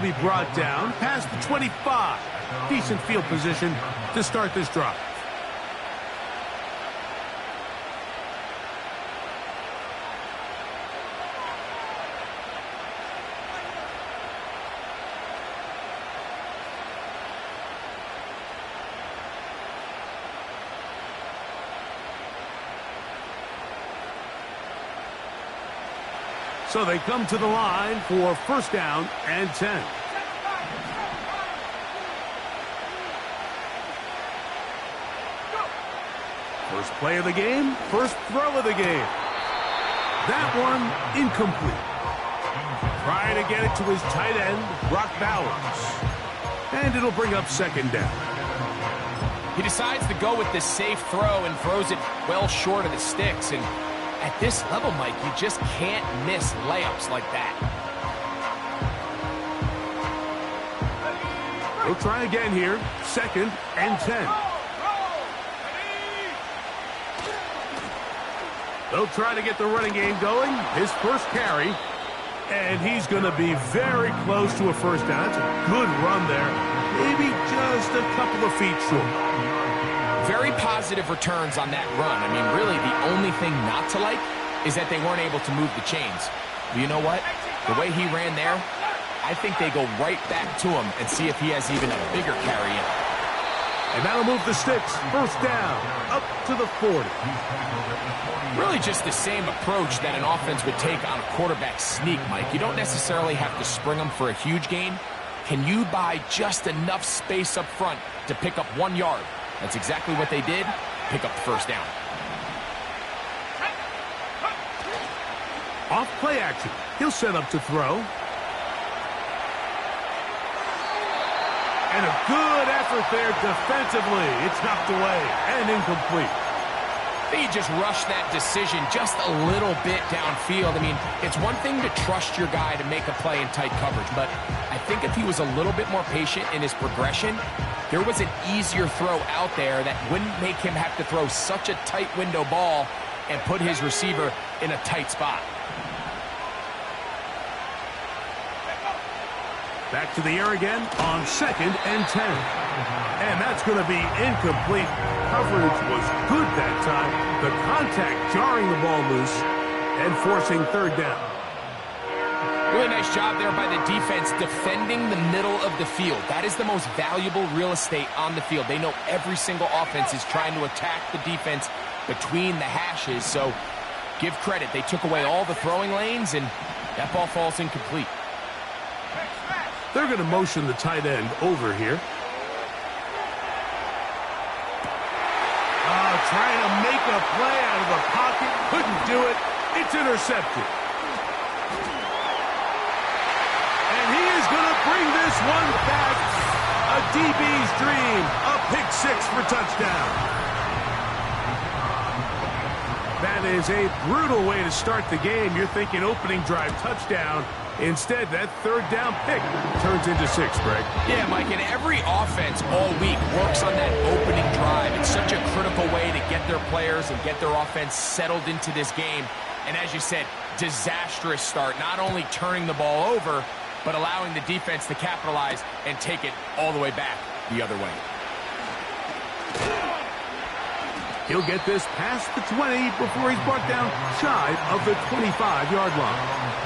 be brought down past the 25. Decent field position to start this drive. So they come to the line for first down and 10. First play of the game, first throw of the game. That one incomplete. Trying to get it to his tight end, Brock Bowers. And it'll bring up second down. He decides to go with this safe throw and throws it well short of the sticks. And at this level, Mike, you just can't miss layups like that. He'll try again here. Second and 10. They'll try to get the running game going. His first carry. And he's going to be very close to a first down. It's a good run there. Maybe just a couple of feet short. Very positive returns on that run. I mean, really, the only thing not to like is that they weren't able to move the chains. But you know what? The way he ran there, I think they go right back to him and see if he has even a bigger carry in. And that'll move the sticks. First down, up to the 40. Really just the same approach that an offense would take on a quarterback sneak, Mike. You don't necessarily have to spring them for a huge gain. Can you buy just enough space up front to pick up 1 yard? That's exactly what they did. Pick up the first down. Off play action. He'll set up to throw. And a good effort there defensively. It's knocked away and incomplete. He just rushed that decision just a little bit downfield. I mean, it's one thing to trust your guy to make a play in tight coverage, but I think if he was a little bit more patient in his progression, there was an easier throw out there that wouldn't make him have to throw such a tight window ball and put his receiver in a tight spot. Back to the air again on second and 10. And that's going to be incomplete. Coverage was good that time. The contact jarring the ball loose and forcing third down. Really nice job there by the defense defending the middle of the field. That is the most valuable real estate on the field. They know every single offense is trying to attack the defense between the hashes. So give credit. They took away all the throwing lanes, and that ball falls incomplete. They're going to motion the tight end over here. Trying to make a play out of the pocket. Couldn't do it. It's intercepted. And he is going to bring this one back. A DB's dream. A pick six for touchdown. That is a brutal way to start the game. You're thinking opening drive touchdown. Instead, that third down pick turns into six, Greg. Yeah, Mike, and every offense all week works on that opening drive. It's such a critical way to get their players and get their offense settled into this game. And as you said, disastrous start, not only turning the ball over, but allowing the defense to capitalize and take it all the way back the other way. He'll get this past the 20 before he's brought down shy of the 25-yard line.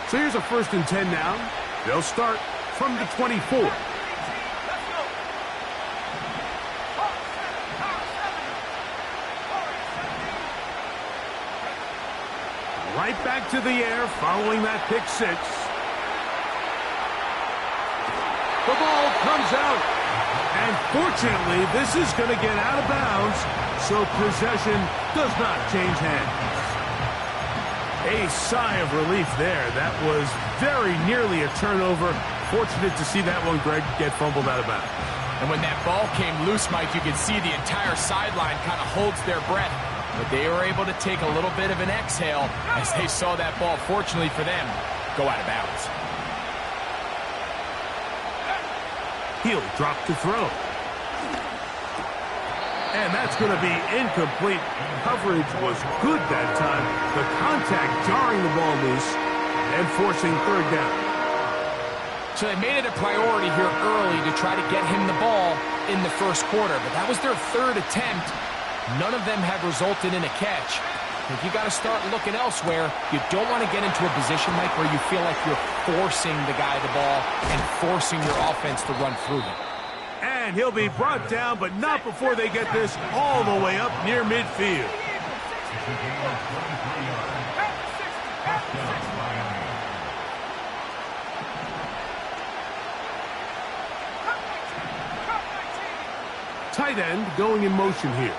So here's a first and 10 now. They'll start from the 24. Right back to the air following that pick six. The ball comes out. And fortunately, this is going to get out of bounds, so possession does not change hands. A sigh of relief there. That was very nearly a turnover. Fortunate to see that one, Greg, get fumbled out of bounds. And when that ball came loose, Mike, you could see the entire sideline kind of holds their breath. But they were able to take a little bit of an exhale as they saw that ball, fortunately for them, go out of bounds. He'll drop to throw. And that's going to be incomplete. Coverage was good that time. The contact jarring the ball loose and forcing third down. So they made it a priority here early to try to get him the ball in the first quarter. But that was their third attempt. None of them have resulted in a catch. If you got to start looking elsewhere, you don't want to get into a position like where you feel like you're forcing the guy the ball and forcing your offense to run through him. And he'll be brought down, but not before they get this all the way up near midfield. Tight end going in motion here.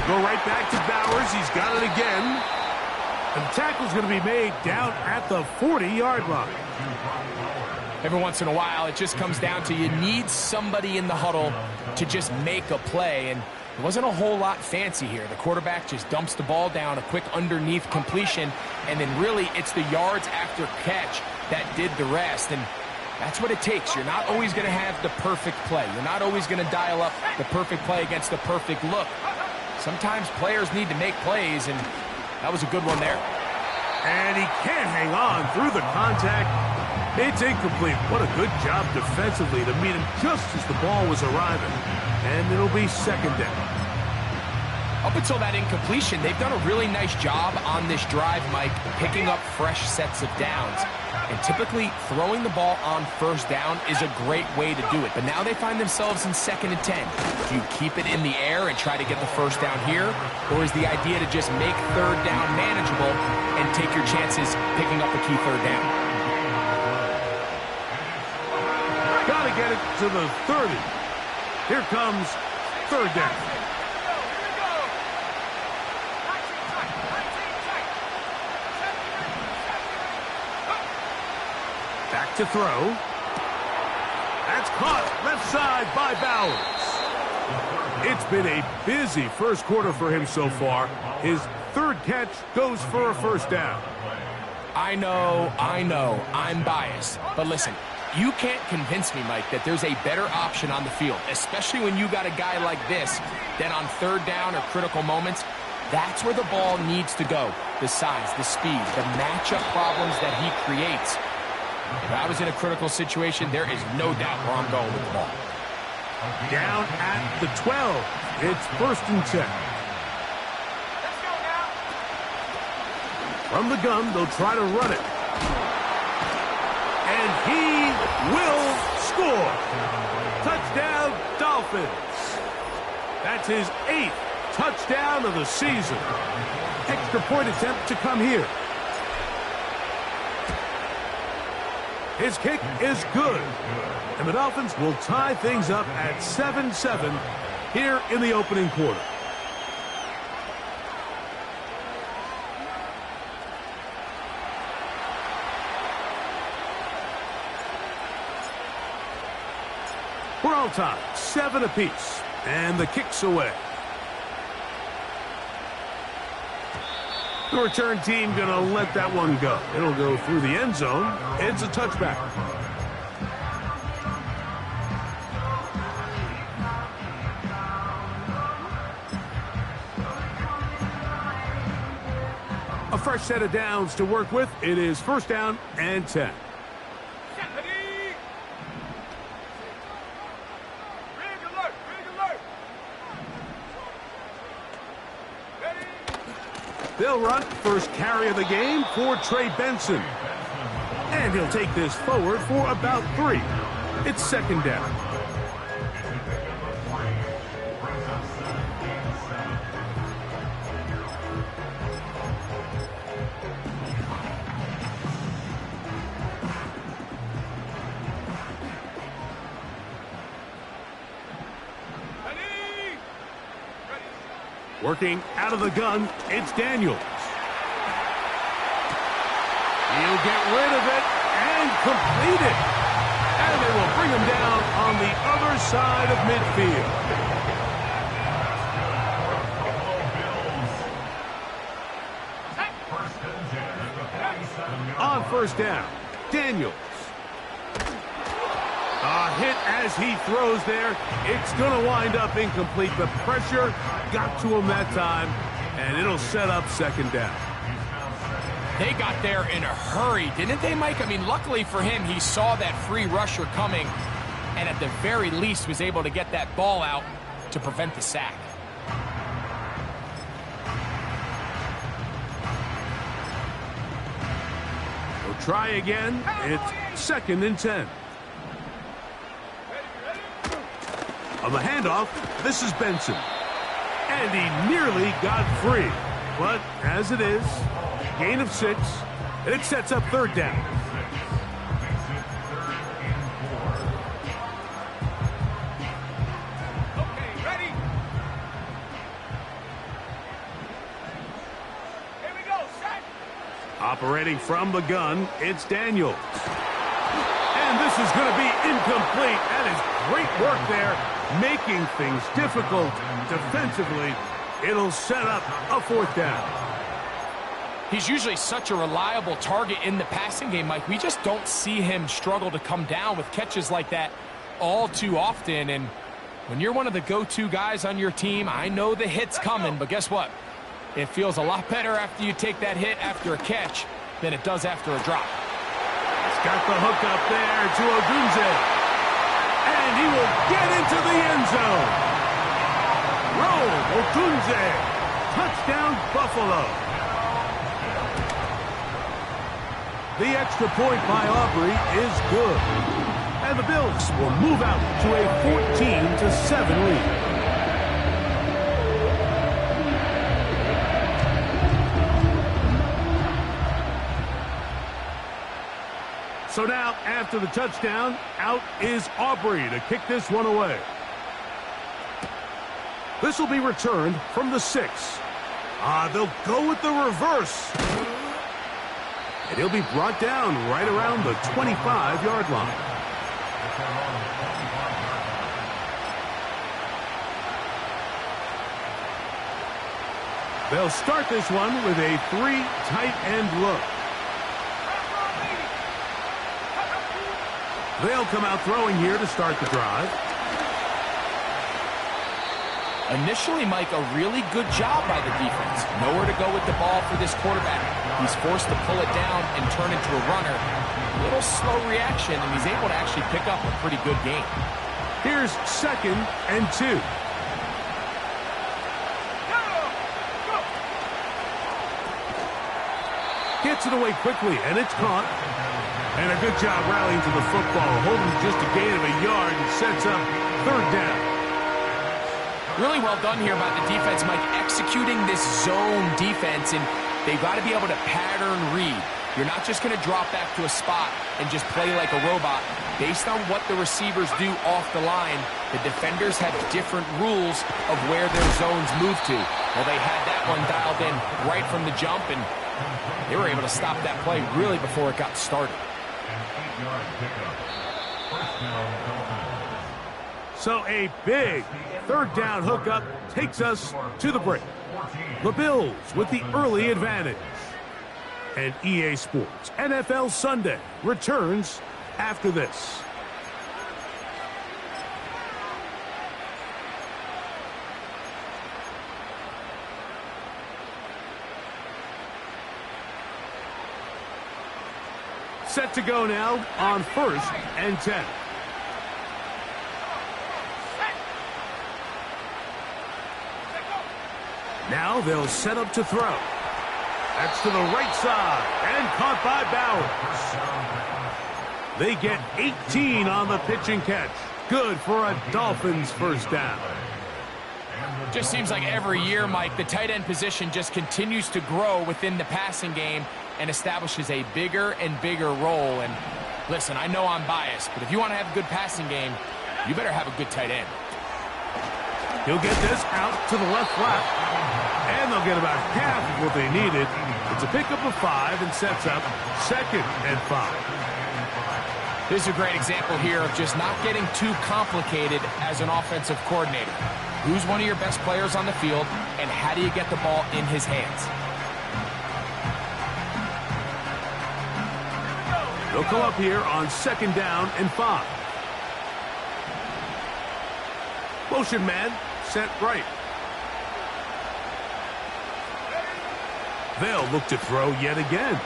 Go right back to Bowers. He's got it again. And the tackle's going to be made down at the 40-yard line. Every once in a while, it just comes down to you need somebody in the huddle to just make a play. And it wasn't a whole lot fancy here. The quarterback just dumps the ball down, a quick underneath completion, and then really it's the yards after catch that did the rest. And that's what it takes. You're not always going to have the perfect play. You're not always going to dial up the perfect play against the perfect look. Sometimes players need to make plays, and that was a good one there. And he can't hang on through the contact. It's incomplete. What a good job defensively to meet him just as the ball was arriving. And it'll be second down. Up until that incompletion, they've done a really nice job on this drive, Mike, picking up fresh sets of downs. And typically, throwing the ball on first down is a great way to do it. But now they find themselves in 2nd and 10. Do you keep it in the air and try to get the first down here? Or is the idea to just make third down manageable and take your chances picking up a key third down? Got to get it to the 30. Here comes third down. Back to throw. That's caught left side by Bowers. It's been a busy first quarter for him so far. His third catch goes for a first down. I know, I'm biased. But listen, you can't convince me, Mike, that there's a better option on the field, especially when you got a guy like this, than on third down or critical moments. That's where the ball needs to go. The size, the speed, the matchup problems that he creates. If I was in a critical situation, there is no doubt where I'm going with the ball. Down at the 12. It's 1st and 10. Let's go now. From the gun, they'll try to run it. And he will score. Touchdown, Dolphins. That's his 8th touchdown of the season. Extra point attempt to come here. His kick is good. And the Dolphins will tie things up at 7-7 here in the opening quarter. We're all tied, 7 apiece. And the kick's away. The return team going to let that one go. It'll go through the end zone. It's a touchback. A fresh set of downs to work with. It is 1st down and 10. They'll run first carry of the game for Trey Benson. And he'll take this forward for about 3. It's 2nd down. Working out of the gun, it's Daniels. He'll get rid of it and complete it. And they will bring him down on the other side of midfield. On first down, Daniels. A hit as he throws there. It's going to wind up incomplete. The pressure got to him that time, and it'll set up second down. They got there in a hurry, didn't they, Mike? I mean, luckily for him, he saw that free rusher coming, and at the very least was able to get that ball out to prevent the sack. We'll try again. It's 2nd and 10. On the handoff, this is Benson. And he nearly got free. But as it is, gain of 6, and it sets up third down. Okay, ready? Here we go, set. Operating from the gun, it's Daniels. And this is going to be incomplete. That is great work there, making things difficult defensively. It'll set up a fourth down. He's usually such a reliable target in the passing game, Mike. We just don't see him struggle to come down with catches like that all too often. And when you're one of the go-to guys on your team, I know the hit's coming, but guess what? It feels a lot better after you take that hit after a catch than it does after a drop. He's got the hook up there to Odunze. And he will get into the end zone. Roll, Odunze. Touchdown, Buffalo. The extra point by Aubrey is good. And the Bills will move out to a 14-7 lead. So now, after the touchdown, out is Aubrey to kick this one away. This will be returned from the 6. They'll go with the reverse. And he'll be brought down right around the 25-yard line. They'll start this one with a 3 tight end look. They'll come out throwing here to start the drive. Initially, Mike, a really good job by the defense. Nowhere to go with the ball for this quarterback. He's forced to pull it down and turn into a runner. A little slow reaction, and he's able to actually pick up a pretty good game. Here's 2nd and 2. Gets it away quickly, and it's caught. And a good job rallying to the football, holding just a gain of a yard and sets up third down. Really well done here by the defense, Mike, executing this zone defense, and they've got to be able to pattern read. You're not just going to drop back to a spot and just play like a robot. Based on what the receivers do off the line, the defenders have different rules of where their zones move to. Well, they had that one dialed in right from the jump, and they were able to stop that play really before it got started. So a big third down hookup takes us to the break. The Bills with the early advantage. And EA Sports NFL Sunday returns after this. Set to go now on 1st and 10. Now they'll set up to throw. That's to the right side and caught by Bowers. They get 18 on the pitch and catch. Good for a Dolphins first down. Just seems like every year, Mike, the tight end position just continues to grow within the passing game and establishes a bigger and bigger role. And listen, I know I'm biased, but if you want to have a good passing game, you better have a good tight end. He'll get this out to the left flat. And they'll get about half of what they needed. It's a pickup of 5 and sets up 2nd and 5. This is a great example here of just not getting too complicated as an offensive coordinator. Who's one of your best players on the field, and how do you get the ball in his hands? They'll come up here on 2nd down and 5. Motion man, set right. They'll look to throw yet again.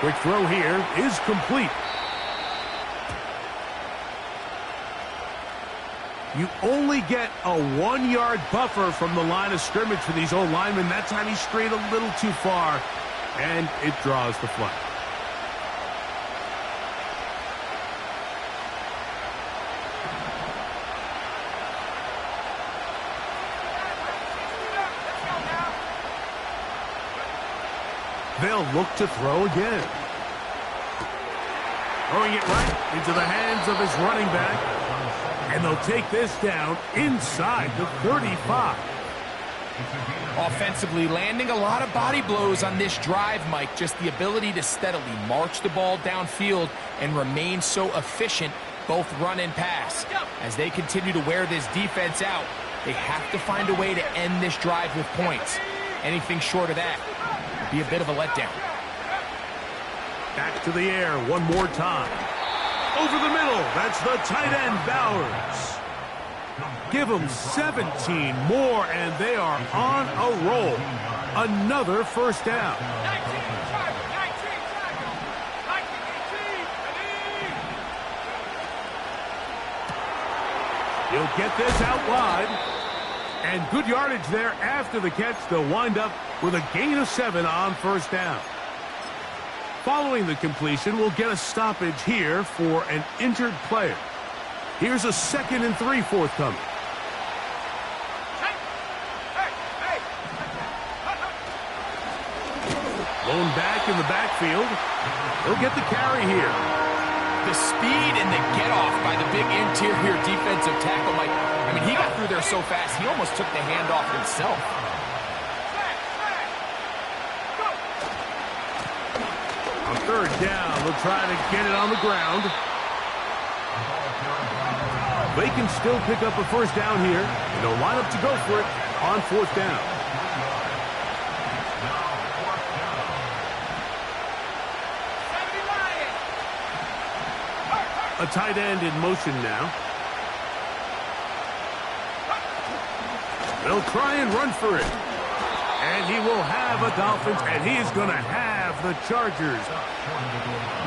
Quick throw here is complete. You only get a 1-yard buffer from the line of scrimmage for these old linemen. That time he strayed a little too far, and it draws the flag. They'll look to throw again. Throwing it right into the hands of his running back. And they'll take this down inside the 35. Offensively, landing a lot of body blows on this drive, Mike. Just the ability to steadily march the ball downfield and remain so efficient, both run and pass. As they continue to wear this defense out, they have to find a way to end this drive with points. Anything short of that would be a bit of a letdown. Back to the air one more time. Over the middle, that's the tight end, Bowers. Give them 17 more, and they are on a roll. Another first down. 19, He'll get this out wide. And good yardage there after the catch. They'll wind up with a gain of 7 on first down. Following the completion, we'll get a stoppage here for an injured player. Here's a 2nd and 3 forthcoming. Blown back in the backfield. He'll get the carry here. The speed and the get-off by the big interior defensive tackle, Mike. I mean, he got through there so fast, he almost took the handoff himself. On 3rd down, they'll try to get it on the ground. They can still pick up a first down here, and they'll line up to go for it on 4th down. A tight end in motion now. They'll try and run for it. And he will have a Dolphins, and he is going to have the Chargers.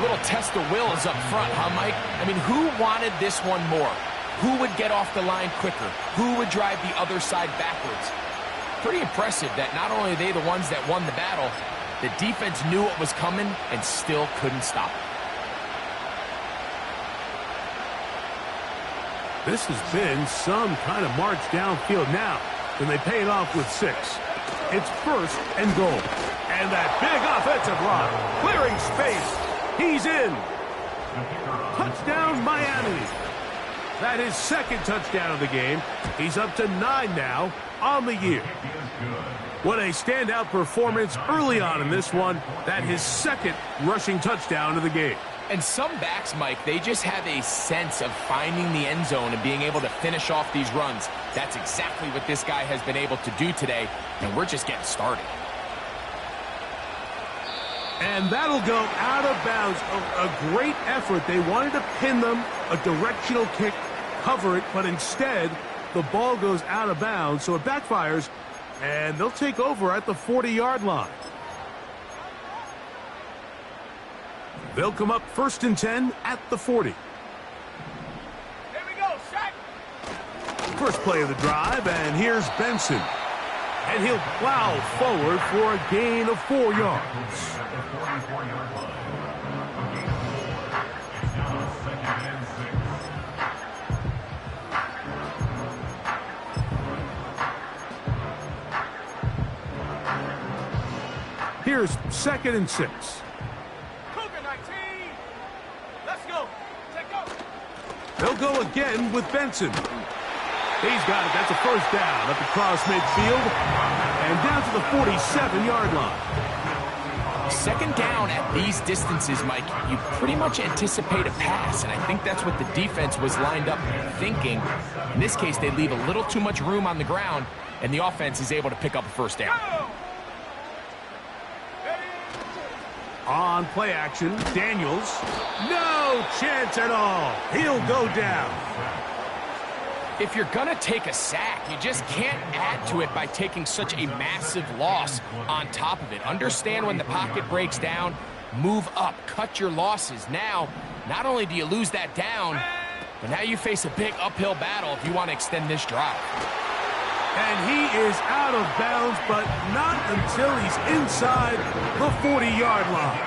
Little test of will is up front, huh, Mike? I mean, who wanted this one more? Who would get off the line quicker? Who would drive the other side backwards? Pretty impressive that not only are they the ones that won the battle, the defense knew what was coming and still couldn't stop it. This has been some kind of march downfield now. Can they pay it off with 6? It's 1st and goal. And that big offensive line clearing space. He's in. Touchdown, Miami. That is 2nd touchdown of the game. He's up to 9 now on the year. What a standout performance early on in this one. That his 2nd rushing touchdown of the game. And some backs, Mike, they just have a sense of finding the end zone and being able to finish off these runs. That's exactly what this guy has been able to do today, and we're just getting started. And that'll go out of bounds. A great effort. They wanted to pin them, a directional kick, cover it, but instead the ball goes out of bounds, so it backfires, and they'll take over at the 40-yard line. They'll come up 1st and 10 at the 40. Here we go, set. First play of the drive, and here's Benson. And he'll plow forward for a gain of 4 yards. Here's 2nd and 6. Cougar 19. Let's go. Take go. They'll go again with Benson. He's got it. That's a first down up across midfield and down to the 47-yard line. 2nd down at these distances, Mike, you pretty much anticipate a pass, and I think that's what the defense was lined up thinking. In this case, they leave a little too much room on the ground, and the offense is able to pick up a first down. On play action, Daniels. No chance at all. He'll go down. If you're going to take a sack, you just can't add to it by taking such a massive loss on top of it. Understand when the pocket breaks down, move up, cut your losses. Now, not only do you lose that down, but now you face a big uphill battle if you want to extend this drive. And he is out of bounds, but not until he's inside the 40-yard line.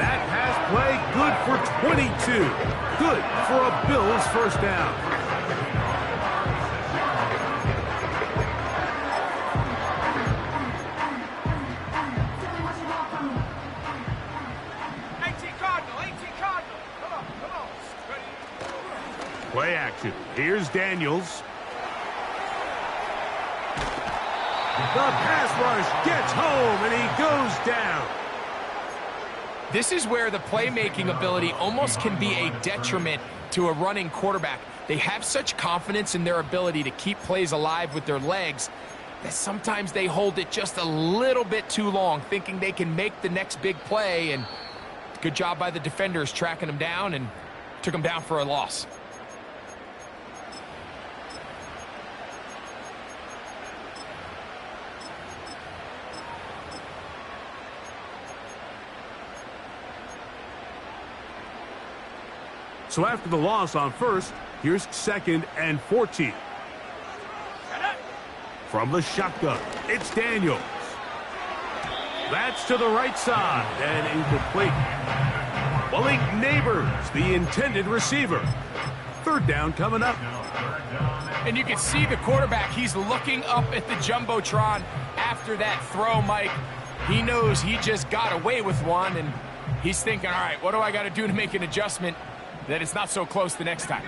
That pass play, good for 22. Good for a Bills first down. Play action. Here's Daniels. The pass rush gets home, and he goes down. This is where the playmaking ability almost can be a detriment to a running quarterback. They have such confidence in their ability to keep plays alive with their legs that sometimes they hold it just a little bit too long, thinking they can make the next big play. And good job by the defenders tracking him down and took him down for a loss. So after the loss on first, here's 2nd and 14. From the shotgun, it's Daniels. That's to the right side and incomplete. Malik Neighbors, the intended receiver. 3rd down coming up. And you can see the quarterback, he's looking up at the Jumbotron after that throw, Mike. He knows he just got away with one, and he's thinking, all right, what do I got to do to make an adjustment that it's not so close the next time?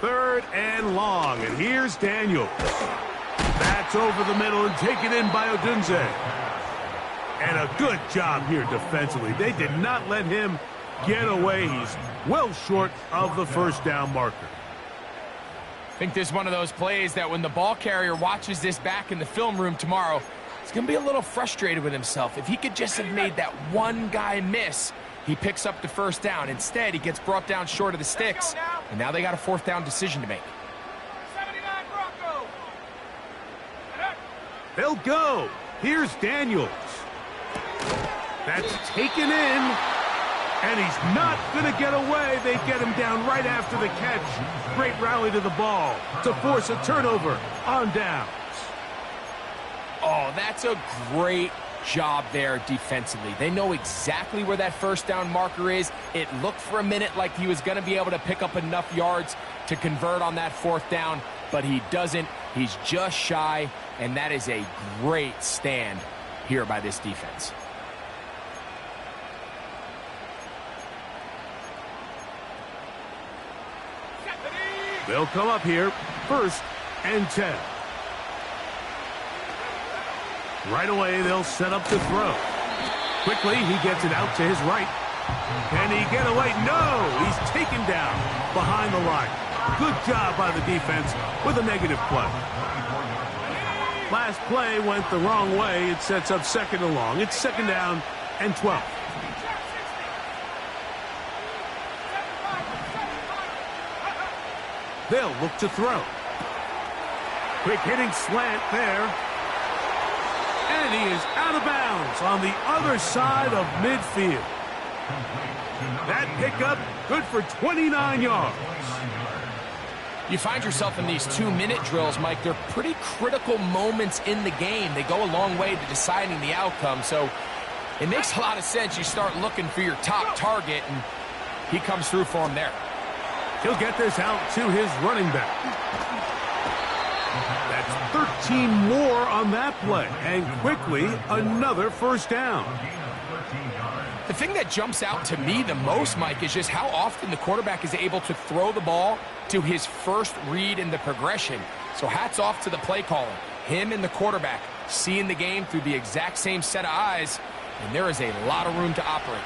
3rd and long, and here's Daniels. That's over the middle and taken in by Odunze. And a good job here defensively. They did not let him get away. He's well short of the first down marker. I think this is one of those plays that when the ball carrier watches this back in the film room tomorrow, he's going to be a little frustrated with himself. If he could just have made that one guy miss, he picks up the first down. Instead, he gets brought down short of the sticks, and now they got a 4th down decision to make. 79 Broncos. They'll go. Here's Daniels. That's taken in, and he's not going to get away. They get him down right after the catch. Great rally to the ball to force a turnover on downs. Oh, that's a great job there defensively. They know exactly where that first down marker is. It looked for a minute like he was going to be able to pick up enough yards to convert on that 4th down, but he doesn't. He's just shy, and that is a great stand here by this defense. They'll come up here, 1st and 10. Right away, they'll set up the throw. Quickly, he gets it out to his right. Can he get away? No! He's taken down behind the line. Good job by the defense with a negative play. Last play went the wrong way. It sets up 2nd and long. It's 2nd down and 12. They'll look to throw. Quick hitting slant there. And he is out of bounds on the other side of midfield. That pickup good for 29 yards. You find yourself in these 2-minute drills, Mike. They're pretty critical moments in the game. They go a long way to deciding the outcome. So it makes a lot of sense. You start looking for your top target, and he comes through for him there. He'll get this out to his running back. That's 13 more on that play. And quickly, another first down. The thing that jumps out to me the most, Mike, is just how often the quarterback is able to throw the ball to his first read in the progression. So hats off to the play caller. Him and the quarterback seeing the game through the exact same set of eyes, and there is a lot of room to operate.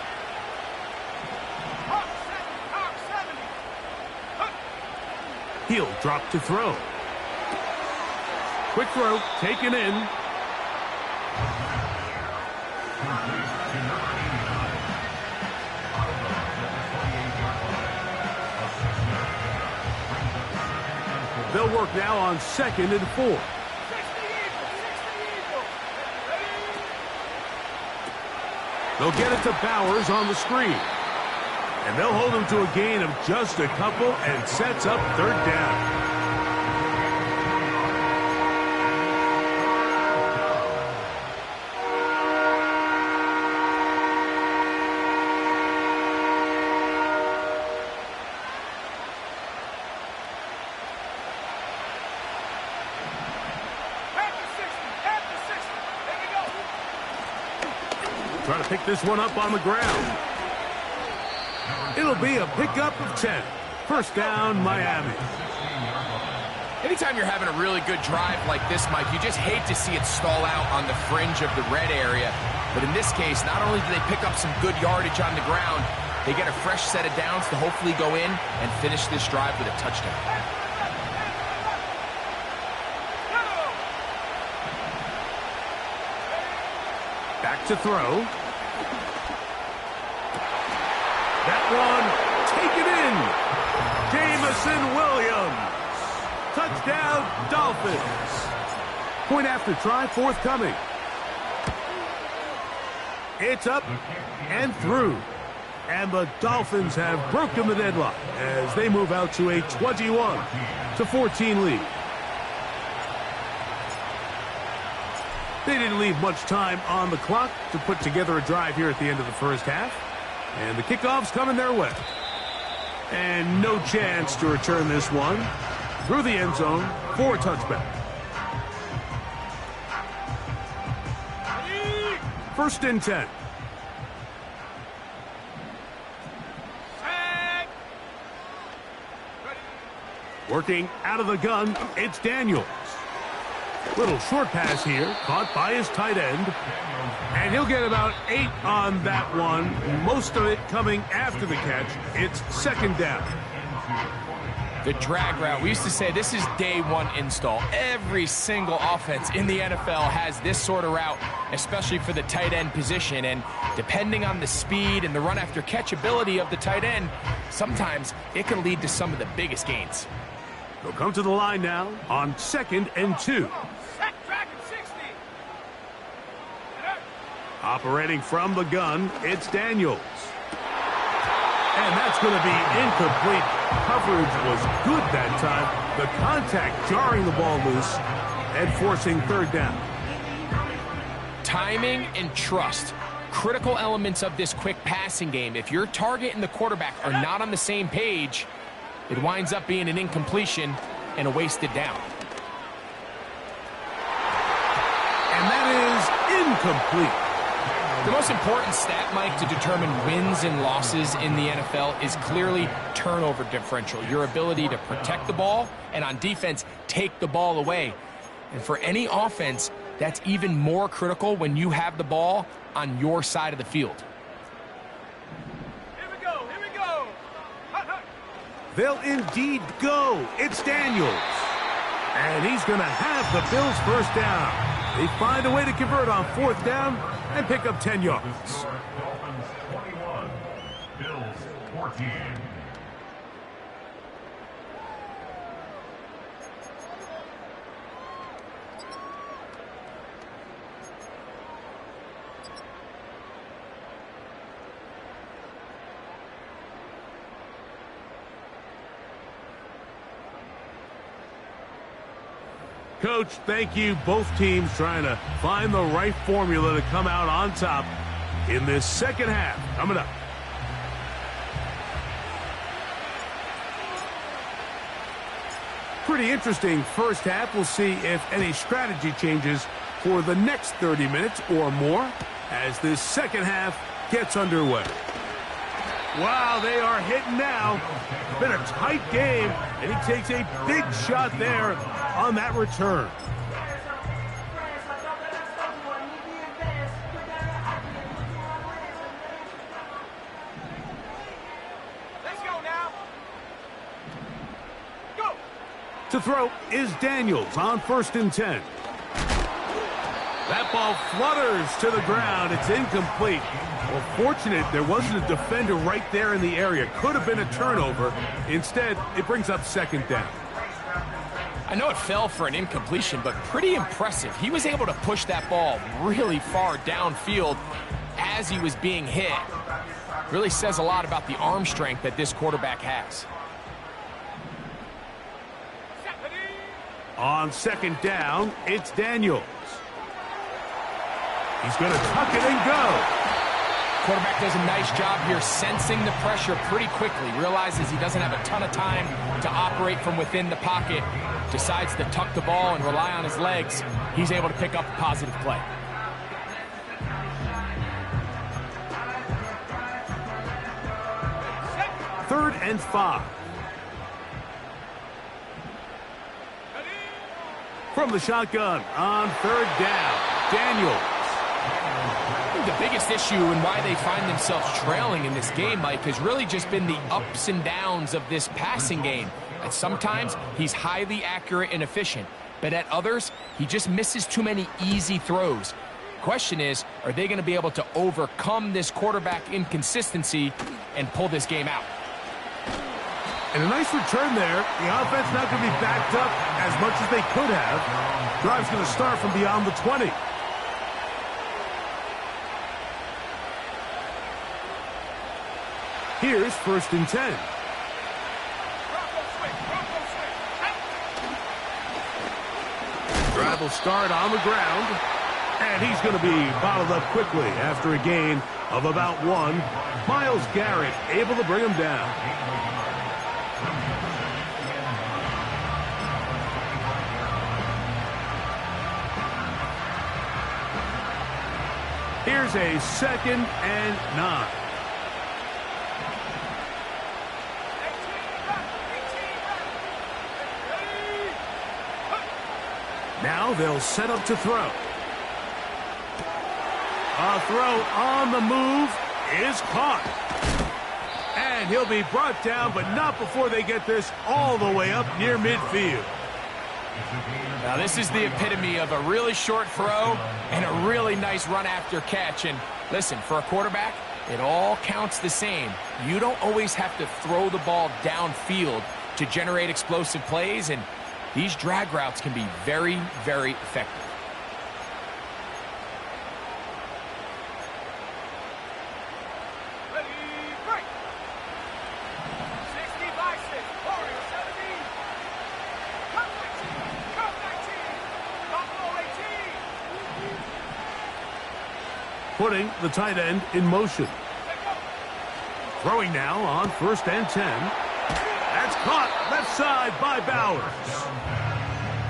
He'll drop to throw. Quick throw, taken in. They'll work now on 2nd and 4. 60 Eagles, 60 Eagles. They'll get it to Bowers on the screen. And they'll hold him to a gain of just a couple and sets up 3rd down. Trying to pick this one up on the ground. It'll be a pickup of 10. 1st down, Miami. Anytime you're having a really good drive like this, Mike, you just hate to see it stall out on the fringe of the red area. But in this case, not only do they pick up some good yardage on the ground, they get a fresh set of downs to hopefully go in and finish this drive with a touchdown. Back to throw. That one, taken in. Jameson Williams. Touchdown, Dolphins. Point after try, forthcoming. It's up and through. And the Dolphins have broken the deadlock as they move out to a 21-14 lead. They didn't leave much time on the clock to put together a drive here at the end of the 1st half. And the kickoff's coming their way. And no chance to return this one through the end zone for a touchback. 1st and 10. Working out of the gun, it's Daniels. Little short pass here, caught by his tight end. And he'll get about 8 on that one. Most of it coming after the catch. It's 2nd down. The drag route, we used to say this is day one install. Every single offense in the NFL has this sort of route, especially for the tight end position. And depending on the speed and the run after catch ability of the tight end, sometimes it can lead to some of the biggest gains. They'll come to the line now on 2nd and 2. Operating from the gun, it's Daniels. And that's going to be incomplete. Coverage was good that time. The contact jarring the ball loose and forcing 3rd down. Timing and trust, critical elements of this quick passing game. If your target and the quarterback are not on the same page, it winds up being an incompletion and a wasted down. And that is incomplete. The most important stat, Mike, to determine wins and losses in the NFL is clearly turnover differential, your ability to protect the ball and on defense, take the ball away. And for any offense, that's even more critical when you have the ball on your side of the field. Here we go, here we go. They'll indeed go. It's Daniels. And he's going to have the Bills' 1st down. They find a way to convert on 4th down and pick up 10 yards. Dolphins 21, Bills 14. Coach, thank you. Both teams trying to find the right formula to come out on top in this 2nd half. Coming up. Pretty interesting 1st half. We'll see if any strategy changes for the next 30 minutes or more as this 2nd half gets underway. Wow, they are hitting now. It's been a tight game, and he takes a big shot there on that return. Let's go now. Go. To throw is Daniels on 1st and 10. That ball flutters to the ground. It's incomplete. Well, fortunate there wasn't a defender right there in the area. Could have been a turnover. Instead, it brings up 2nd down. I know it fell for an incompletion, but pretty impressive. He was able to push that ball really far downfield as he was being hit. Really says a lot about the arm strength that this quarterback has. On second down, it's Daniels. He's going to tuck it and go. Quarterback does a nice job here sensing the pressure pretty quickly. Realizes he doesn't have a ton of time to operate from within the pocket. Decides to tuck the ball and rely on his legs. He's able to pick up a positive play. Third and 5. From the shotgun on third down, Daniels. The biggest issue and why they find themselves trailing in this game, Mike, has really just been the ups and downs of this passing game. And sometimes he's highly accurate and efficient, but at others, he just misses too many easy throws. Question is, are they going to be able to overcome this quarterback inconsistency and pull this game out? And a nice return there. The offense not going to be backed up as much as they could have. Drive's going to start from beyond the 20. Here's first and 10. Drive will start on the ground. And he's going to be bottled up quickly after a gain of about 1. Myles Garrett able to bring him down. Here's a second and 9. Now they'll set up to throw. A throw on the move is caught. And he'll be brought down, but not before they get this all the way up near midfield. Now this is the epitome of a really short throw and a really nice run after catch. And listen, for a quarterback, it all counts the same. You don't always have to throw the ball downfield to generate explosive plays, and these drag routes can be very, very effective. Ready, break. 60-6, Warrior 17. Come 19, Buffalo 18. Putting the tight end in motion. Throwing now on first and 10. That's caught left side by Bowers.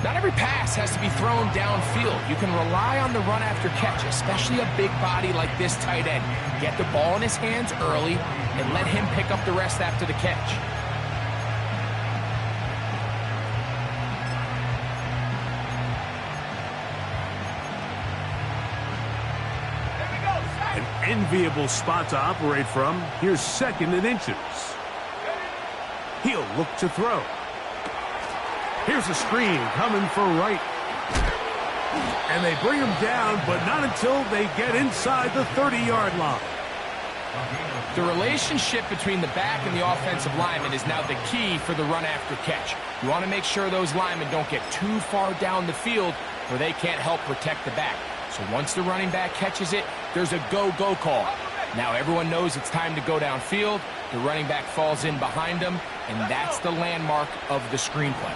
Not every pass has to be thrown downfield. You can rely on the run after catch, especially a big body like this tight end. Get the ball in his hands early and let him pick up the rest after the catch. An enviable spot to operate from. Here's second and inches. He'll look to throw. Here's a screen coming for right. And they bring him down, but not until they get inside the 30-yard line. The relationship between the back and the offensive lineman is now the key for the run after catch. You want to make sure those linemen don't get too far down the field where they can't help protect the back. So once the running back catches it, there's a go-go call. Now everyone knows it's time to go downfield. The running back falls in behind him, and that's the landmark of the screenplay.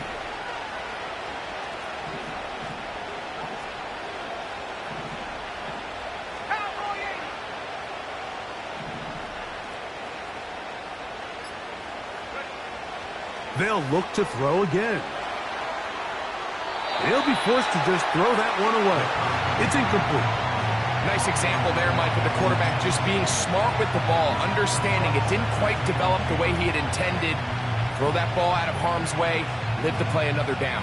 They'll look to throw again. He'll be forced to just throw that one away. It's incomplete. Nice example there, Mike, of the quarterback just being smart with the ball, understanding it didn't quite develop the way he had intended. Throw that ball out of harm's way, live to play another down.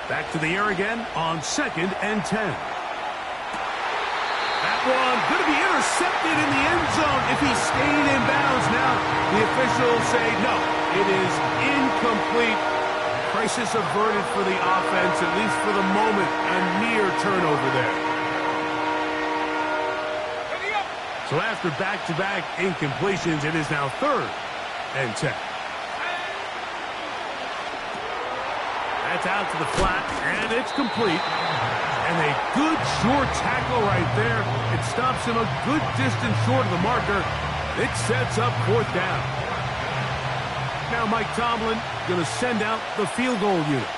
Back to the air again on second and 10. That one going to be intercepted in the end zone if he stayed in bounds. Now the officials say no. It is incomplete. Crisis averted for the offense, at least for the moment. A near turnover there. So after back-to-back incompletions, it is now 3rd and 10. That's out to the flat, and it's complete. And a good short tackle right there. It stops him a good distance short of the marker. It sets up 4th down. Now Mike Tomlin going to send out the field goal unit.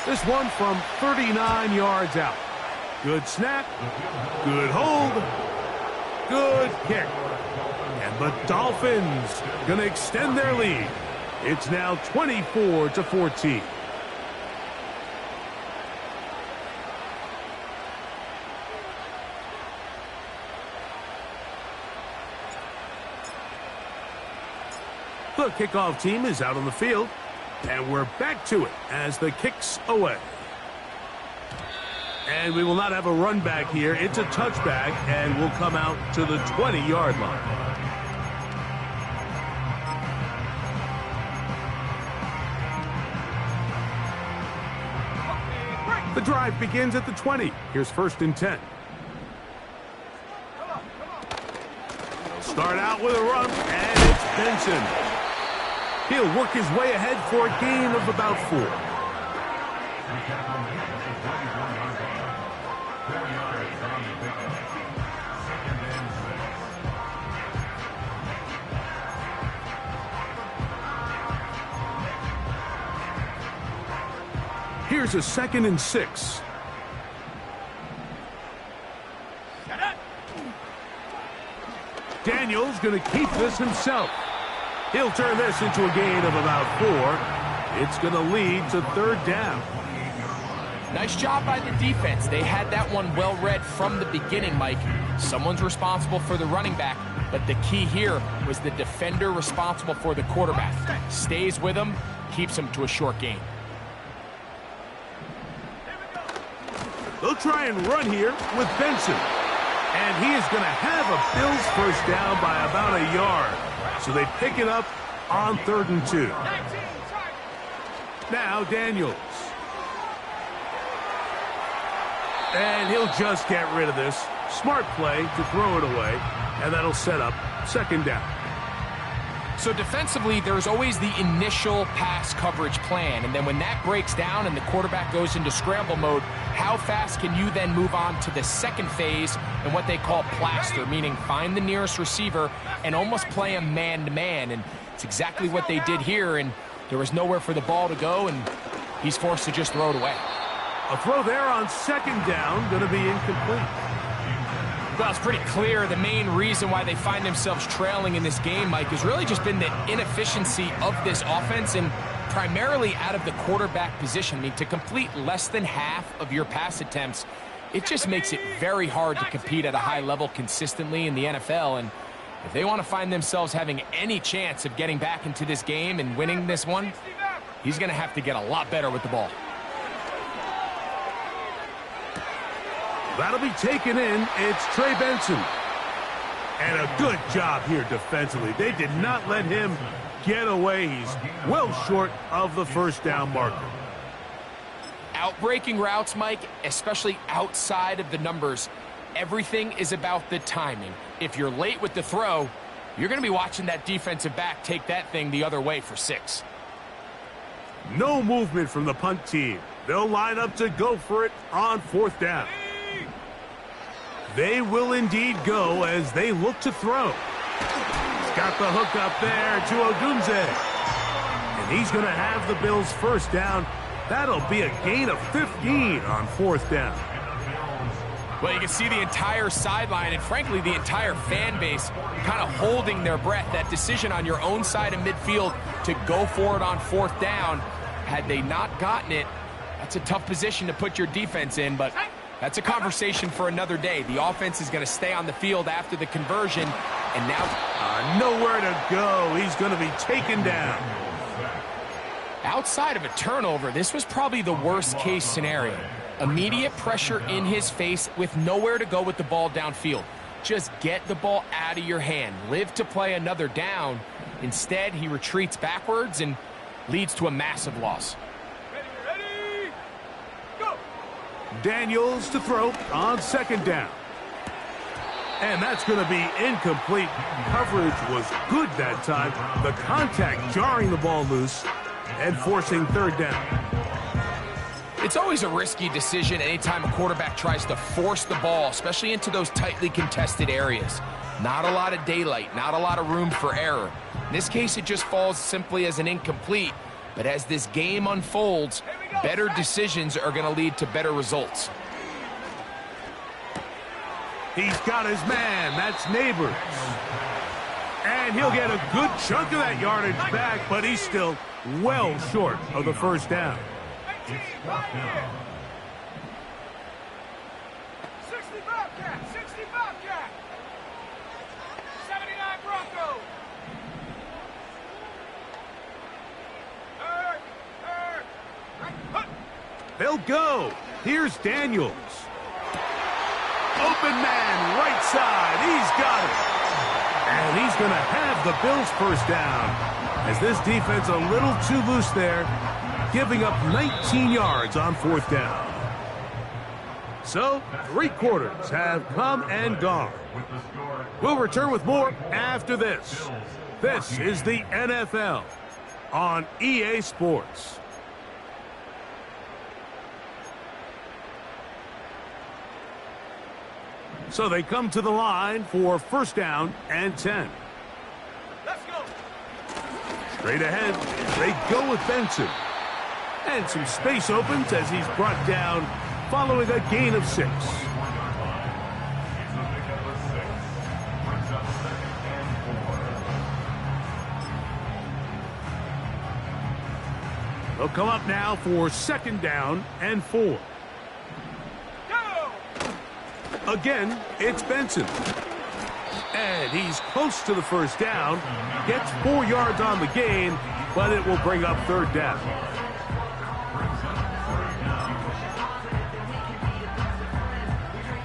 This one from 39 yards out. Good snap. Good hold. Good kick. And the Dolphins going to extend their lead. It's now 24-14. The kickoff team is out on the field, and we're back to it as the kick's away. And we will not have a run back here. It's a touchback, and we'll come out to the 20-yard line. The drive begins at the 20. Here's 1st and 10. Start out with a run, and it's Benson. He'll work his way ahead for a gain of about 4. Here's a 2nd and 6. Daniels going to keep this himself. He'll turn this into a gain of about 4. It's going to lead to 3rd down. Nice job by the defense. They had that one well read from the beginning, Mike. Someone's responsible for the running back, but the key here was the defender responsible for the quarterback. Stays with him, keeps him to a short gain. They'll try and run here with Benson. And he is going to have a Bills 1st down by about a yard. So they pick it up on 3rd and 2. Now Daniels. And he'll just get rid of this. Smart play to throw it away. And that'll set up 2nd down. So defensively, there's always the initial pass coverage plan. And then when that breaks down and the quarterback goes into scramble mode, how fast can you then move on to the 2nd phase and what they call plaster, meaning find the nearest receiver and almost play him man-to-man. And it's exactly what they did here, and there was nowhere for the ball to go, and he's forced to just throw it away. A throw there on 2nd down, going to be incomplete. Well, it's pretty clear the main reason why they find themselves trailing in this game, Mike, has really just been the inefficiency of this offense and primarily out of the quarterback position. I mean, to complete less than half of your pass attempts, it just makes it very hard to compete at a high level consistently in the NFL. And if they want to find themselves having any chance of getting back into this game and winning this one, he's going to have to get a lot better with the ball. That'll be taken in. It's Trey Benson. And a good job here defensively. They did not let him get away. He's well short of the 1st down marker. Outbreaking routes, Mike, especially outside of the numbers, everything is about the timing. If you're late with the throw, you're going to be watching that defensive back take that thing the other way for 6. No movement from the punt team. They'll line up to go for it on 4th down. They will indeed go as they look to throw. He's got the hook up there to Odunze. And he's going to have the Bills 1st down. That'll be a gain of 15 on 4th down. Well, you can see the entire sideline and, frankly, the entire fan base kind of holding their breath. That decision on your own side of midfield to go for it on 4th down, had they not gotten it, that's a tough position to put your defense in, but that's a conversation for another day. The offense is going to stay on the field after the conversion, and now nowhere to go. He's going to be taken down. Outside of a turnover, this was probably the worst-case scenario. Immediate pressure in his face with nowhere to go with the ball downfield. Just get the ball out of your hand. Live to play another down. Instead, he retreats backwards and leads to a massive loss. Ready, go! Daniels to throw on second down. And that's going to be incomplete. Coverage was good that time. The contact jarring the ball loose and forcing third down. It's always a risky decision anytime a quarterback tries to force the ball, especially into those tightly contested areas. Not a lot of daylight, not a lot of room for error. In this case, it just falls simply as an incomplete. But as this game unfolds, better decisions are going to lead to better results. He's got his man. That's Neighbors. And he'll get a good chunk of that yardage back, but he's still well short of the first down. 19, right here. 60 Bobcat, 60 Bobcat. 79 Bronco. They'll go. Here's Daniels. Open man, right side. He's got it. And he's going to have the Bills first down. As this defense a little too loose there, giving up 19 yards on fourth down. So, 3 quarters have come and gone. We'll return with more after this. This is the NFL on EA Sports. So they come to the line for first down and 10. Let's go. Straight ahead, they go with Benson. And some space opens as he's brought down following a gain of 6. They'll come up now for second down and 4. Again, it's Benson. And he's close to the first down. Gets 4 yards on the gain, but it will bring up third down.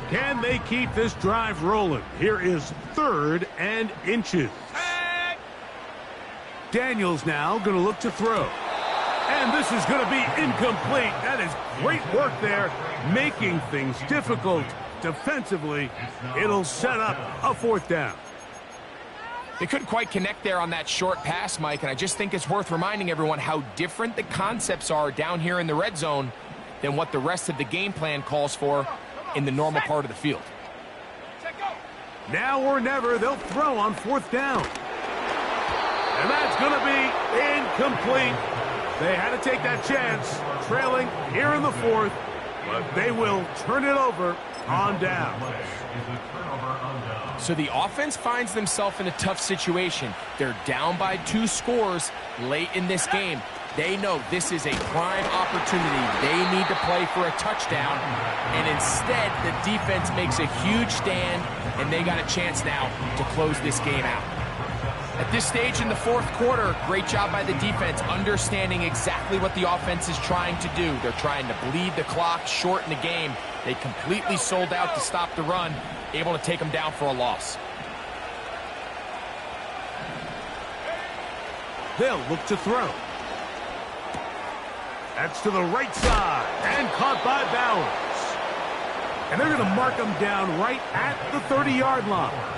Can they keep this drive rolling? Here is 3rd and inches. Daniels now going to look to throw. And this is going to be incomplete. That is great work there, making things difficult. Defensively, it'll set up a fourth down. They couldn't quite connect there on that short pass, Mike, and I just think it's worth reminding everyone how different the concepts are down here in the red zone than what the rest of the game plan calls for in the normal part of the field. Now or never, they'll throw on fourth down. And that's going to be incomplete. They had to take that chance, trailing here in the fourth, but they will turn it over on down. So the offense finds themselves in a tough situation. They're down by 2 scores late in this game. They know this is a prime opportunity. They need to play for a touchdown, and instead the defense makes a huge stand, and they got a chance now to close this game out. At this stage in the fourth quarter, great job by the defense, understanding exactly what the offense is trying to do. They're trying to bleed the clock, shorten the game. They completely sold out to stop the run, able to take them down for a loss. They'll look to throw. That's to the right side, and caught by Bowers. And they're going to mark him down right at the 30-yard line.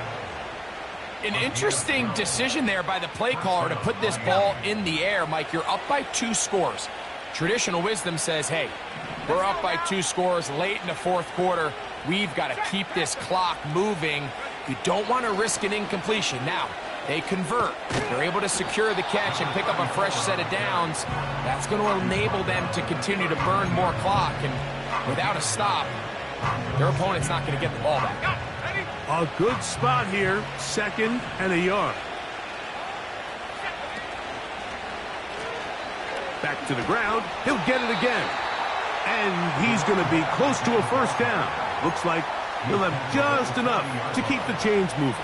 An interesting decision there by the play caller to put this ball in the air. Mike, you're up by 2 scores. Traditional wisdom says, hey, we're up by 2 scores late in the fourth quarter. We've got to keep this clock moving. You don't want to risk an incompletion. Now, they convert. They're able to secure the catch and pick up a fresh set of downs. That's going to enable them to continue to burn more clock. And without a stop, their opponent's not going to get the ball back. A good spot here, 2nd and a yard. Back to the ground. He'll get it again. And he's going to be close to a first down. Looks like he'll have just enough to keep the chains moving.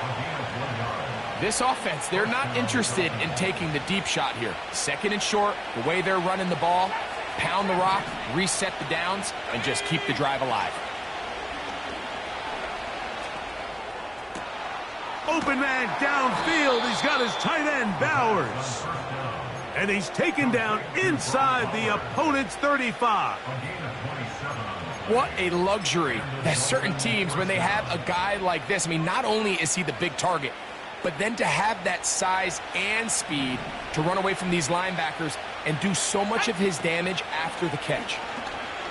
This offense, they're not interested in taking the deep shot here. 2nd and short, the way they're running the ball, pound the rock, reset the downs, and just keep the drive alive. Open man downfield. He's got his tight end, Bowers. And he's taken down inside the opponent's 35. What a luxury that certain teams, when they have a guy like this, I mean, not only is he the big target, but then to have that size and speed to run away from these linebackers and do so much of his damage after the catch.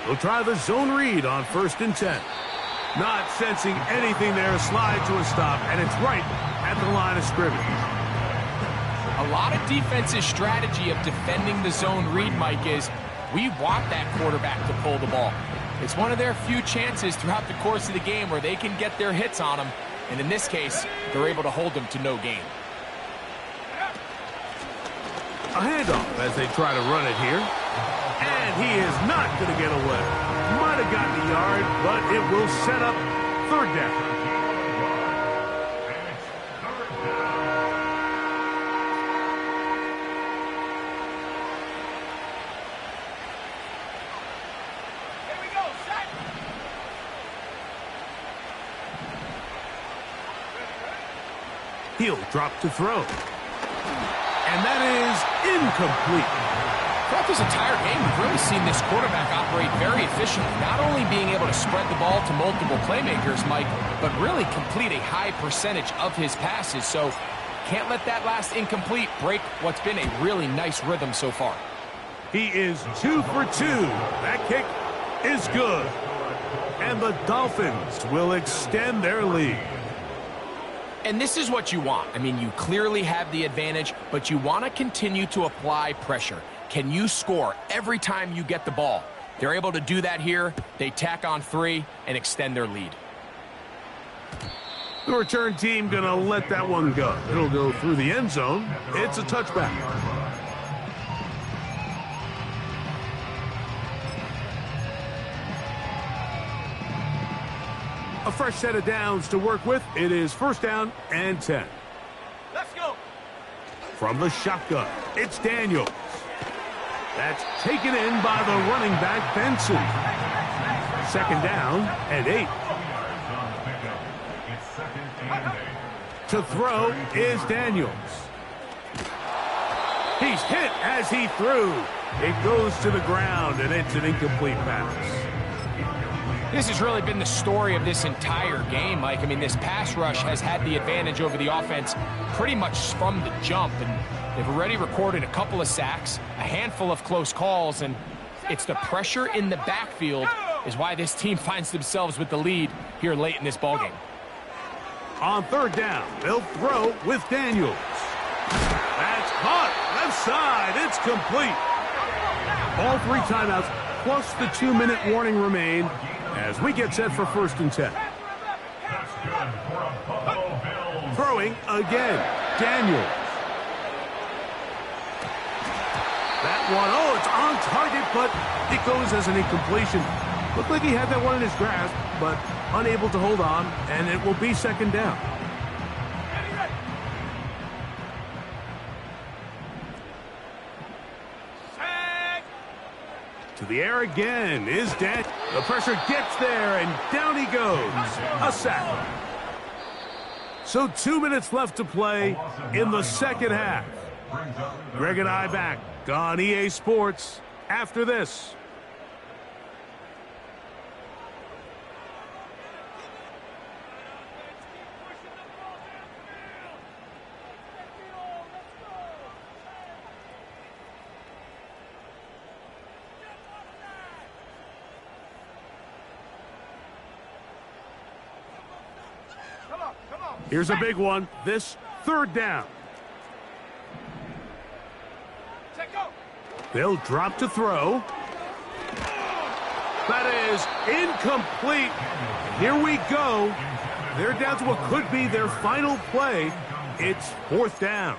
We'll try the zone read on 1st and 10. Not sensing anything there, slide to a stop, and it's right at the line of scrimmage. A lot of defense's strategy of defending the zone read, Mike, is we want that quarterback to pull the ball. It's one of their few chances throughout the course of the game where they can get their hits on him, and in this case, they're able to hold them to no gain. A handoff as they try to run it here. And he is not going to get away. Might have gotten a yard, but it will set up 3rd down. Here we go, set. He'll drop to throw. And that is incomplete. Throughout this entire game, we've really seen this quarterback operate very efficiently, not only being able to spread the ball to multiple playmakers, Mike, but really complete a high percentage of his passes. So can't let that last incomplete break what's been a really nice rhythm so far. He is 2 for 2. That kick is good. And the Dolphins will extend their lead. And this is what you want. I mean, you clearly have the advantage, but you want to continue to apply pressure. Can you score every time you get the ball? They're able to do that here. They tack on 3 and extend their lead. The return team going to let that one go. It'll go through the end zone. It's a touchback. A fresh set of downs to work with. It is 1st down and 10. Let's go. From the shotgun, it's Daniels. That's taken in by the running back, Benson. 2nd down and 8. To throw is Daniels. He's hit as he threw. It goes to the ground, and it's an incomplete pass. This has really been the story of this entire game, Mike. I mean, this pass rush has had the advantage over the offense pretty much from the jump, and they've already recorded a couple of sacks, a handful of close calls, and it's the pressure in the backfield is why this team finds themselves with the lead here late in this ballgame. On 3rd down, they'll throw with Daniels. That's caught. Left side. It's complete. All 3 timeouts plus the 2-minute warning remain as we get set for 1st and 10. Throwing again. Daniels. That one, oh, it's on target, but it goes as an incompletion. Looked like he had that one in his grasp, but unable to hold on, and it will be 2nd down. To the air again is Dan. The pressure gets there, and down he goes. A sack. So 2 minutes left to play in the 2nd half. Greg and I back on EA Sports after this. Here's a big one. This 3rd down. They'll drop to throw. That is incomplete. Here we go. They're down to what could be their final play. It's 4th down.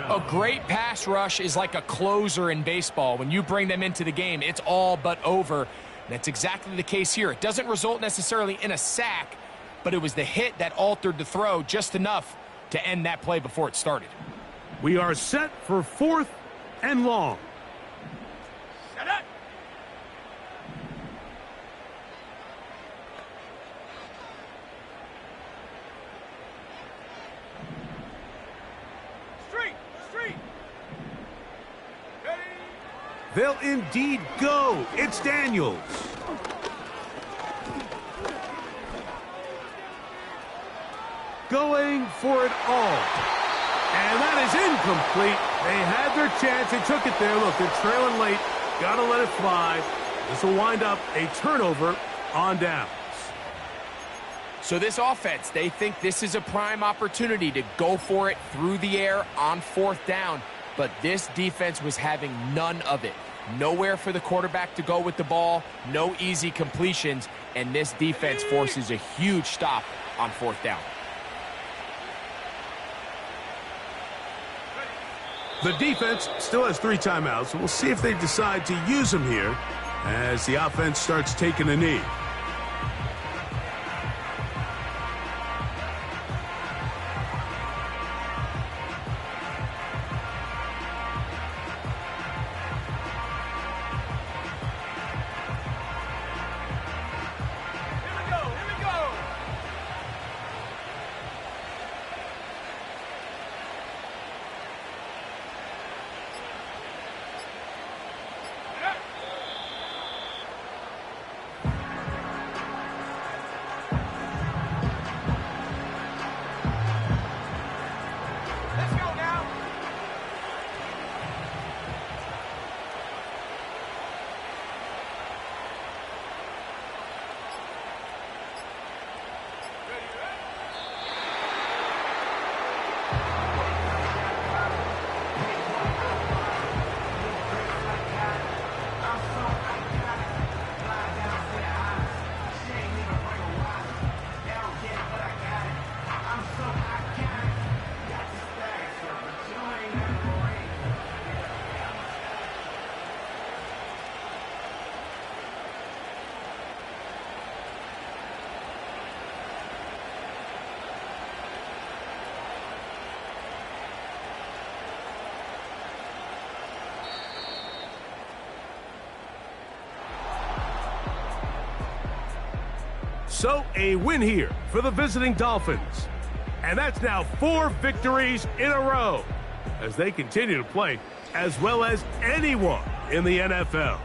A great pass rush is like a closer in baseball. When you bring them into the game, it's all but over. That's exactly the case here. It doesn't result necessarily in a sack, but it was the hit that altered the throw just enough to end that play before it started. We are set for 4th and long. Set it. They'll indeed go. It's Daniels. Going for it all. And that is incomplete. They had their chance. They took it there. Look, they're trailing late. Got to let it fly. This will wind up a turnover on downs. So this offense, they think this is a prime opportunity to go for it through the air on 4th down. But this defense was having none of it. Nowhere for the quarterback to go with the ball. No easy completions. And this defense forces a huge stop on 4th down. The defense still has 3 timeouts, so we'll see if they decide to use them here as the offense starts taking a knee. So a win here for the visiting Dolphins. And that's now 4 victories in a row as they continue to play as well as anyone in the NFL.